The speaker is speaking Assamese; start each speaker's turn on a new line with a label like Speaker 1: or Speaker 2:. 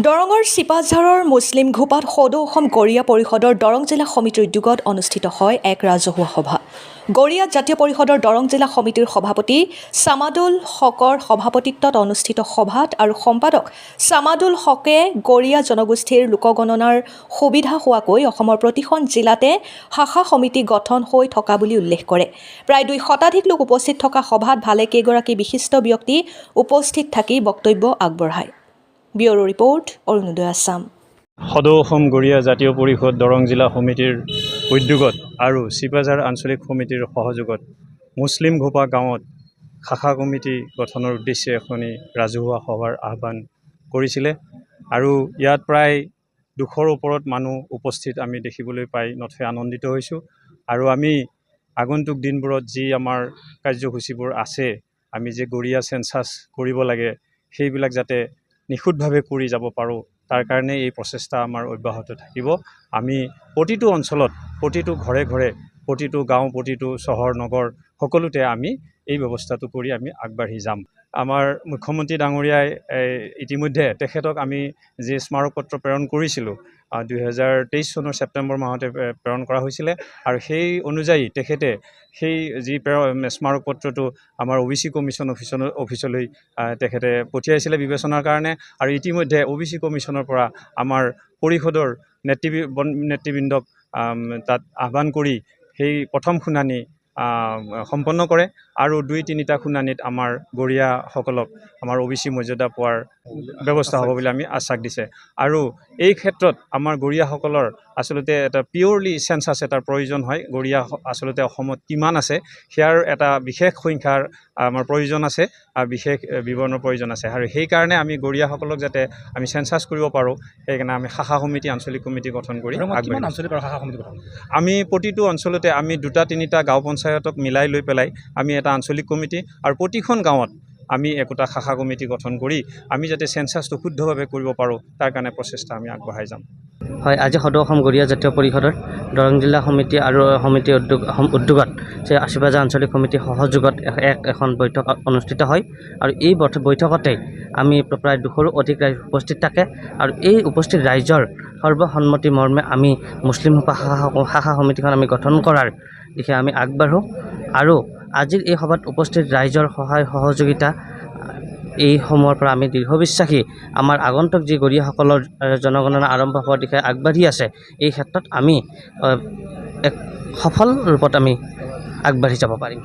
Speaker 1: দৰঙৰ চিপাঝাৰৰ মুছলিম ঘোপাত সদৌ অসম গৰিয়া পৰিষদৰ দৰং জিলা সমিতিৰ উদ্যোগত অনুষ্ঠিত হয় এক ৰাজহুৱা সভা। গৰিয়াত জাতীয় পৰিষদৰ দৰং জিলা সমিতিৰ সভাপতি ছামাদুল হকৰ সভাপতিত্বত অনুষ্ঠিত সভাত আৰু সম্পাদক ছামাদুল হকে গৰিয়া জনগোষ্ঠীৰ লোকগণনাৰ সুবিধা হোৱাকৈ অসমৰ প্ৰতিখন জিলাতে শাখা সমিতি গঠন হৈ থকা বুলি উল্লেখ কৰে। প্ৰায় 2 শতাধিক লোক উপস্থিত থকা সভাত ভালেকেইগৰাকী বিশিষ্ট ব্যক্তি উপস্থিত থাকি বক্তব্য আগবঢ়ায়। Bureau report Arunodoy Assam.
Speaker 2: সদৌ অসম গৰিয়া জাতীয় পৰিষদ দৰং জিলা সমিতিৰ উদ্যোগত আৰু চিপাঝাৰ আঞ্চলিক সমিতিৰ সহযোগত মুছলিম ঘোপা গাঁৱত শাখা কমিটি গঠনৰ উদ্দেশ্যে এখনি ৰাজহুৱা সভাৰ আহ্বান কৰিছিলে আৰু ইয়াত প্ৰায় 200ৰ ওপৰত মানুহ উপস্থিত আমি দেখিবলৈ পাই নথৈ আনন্দিত হৈছোঁ। আৰু আমি আগন্তুক দিনবোৰত যি আমাৰ কাৰ্যসূচীবোৰ আছে, আমি যে গৰিয়া চেঞ্চাছ কৰিব লাগে সেইবিলাক যাতে নিখুঁতভাৱে কৰি যাব পাৰোঁ, তাৰ কাৰণে এই প্ৰচেষ্টা আমাৰ অব্যাহত থাকিব। আমি প্ৰতিটো অঞ্চলত, প্ৰতিটো ঘৰে ঘৰে, প্ৰতিটো গাঁও, প্ৰতিটো চহৰ নগৰ সকলোতে আমি এই ব্যৱস্থাটো কৰি আমি আগবাঢ়ি যাম। আমাৰ মুখ্যমন্ত্ৰী ডাঙৰীয়াই ইতিমধ্যে তেখেতক আমি যি স্মাৰক পত্ৰ প্ৰেৰণ কৰিছিলোঁ 2023 চনৰ ছেপ্টেম্বৰ মাহতে প্ৰেৰণ কৰা হৈছিলে আৰু সেই অনুযায়ী তেখেতে সেই যি স্মাৰক পত্ৰটো আমাৰ OBC কমিশ্যন অফিচলৈ তেখেতে পঠিয়াইছিলে বিবেচনাৰ কাৰণে। আৰু ইতিমধ্যে OBC কমিশ্যনৰ পৰা আমাৰ পৰিষদৰ নেতৃবৃন্দক তাত আহ্বান কৰি সেই প্ৰথম শুনানি সম্পন্ন কৰে আৰু 2-3টা শুনানিত আমাৰ গৰিয়াসকলক আমাৰ OBC মৰ্যাদা পোৱাৰ ব্যৱস্থা হ'ব বুলি আমি আশ্বাস দিছে। আৰু এই ক্ষেত্ৰত আমাৰ গৰিয়াসকলৰ আচলতে এটা পিয়ৰলি চেঞ্চাছ এটাৰ প্ৰয়োজন হয়। গৰিয়া আচলতে অসমত কিমান আছে সেয়াৰ এটা বিশেষ সংখ্যাৰ আমাৰ প্ৰয়োজন আছে, বিশেষ বিৱৰণৰ প্ৰয়োজন আছে। আৰু সেইকাৰণে আমি গৰিয়াসকলক যাতে আমি চেঞ্চাছ কৰিব পাৰোঁ, সেইকাৰণে আমি শাখা সমিতি, আঞ্চলিক কমিটি গঠন কৰি আমি প্ৰতিটো অঞ্চলতে আমি 2-3টা গাঁও পঞ্চায়তক মিলাই লৈ পেলাই আমি এটা আঞ্চলিক কমিটি আৰু প্ৰতিখন গাঁৱত আমি একোটা শাখা কমিটি গঠন কৰি আমি যাতে চেঞ্চাছটো শুদ্ধভাৱে কৰিব পাৰোঁ, তাৰ কাৰণে প্ৰচেষ্টা আমি আগবঢ়াই যাম।
Speaker 3: হয়, আজি সদৌ অসম গৰিয়া জাতীয় পৰিষদৰ দৰং জিলা সমিতি আৰু সমিতি উদ্যোগত চিপাঝাৰ আঞ্চলিক সমিতিৰ সহযোগত এখন বৈঠক অনুষ্ঠিত হয় আৰু এই বৈঠকতে আমি প্ৰায় 200ৰো অধিক ৰাইজ উপস্থিত থাকে আৰু এই উপস্থিত ৰাইজৰ সৰ্বসন্মতি মৰ্মে আমি মুছলিম শাখা সমিতিখন আমি গঠন কৰাৰ দিশে আমি আগবাঢ়োঁ। আৰু আজিৰ এই সভাত উপস্থিত ৰাইজৰ সহায় সহযোগিতা এই সময়ৰ পৰা আমি দৃঢ় বিশ্বাসী আমাৰ আগন্তুক যি গৰিয়াসকলৰ জনগণনা আৰম্ভ হোৱাৰ দিশে আগবাঢ়ি আছে, এই ক্ষেত্ৰত আমি এক সফল ৰূপত আমি আগবাঢ়ি যাব পাৰিম।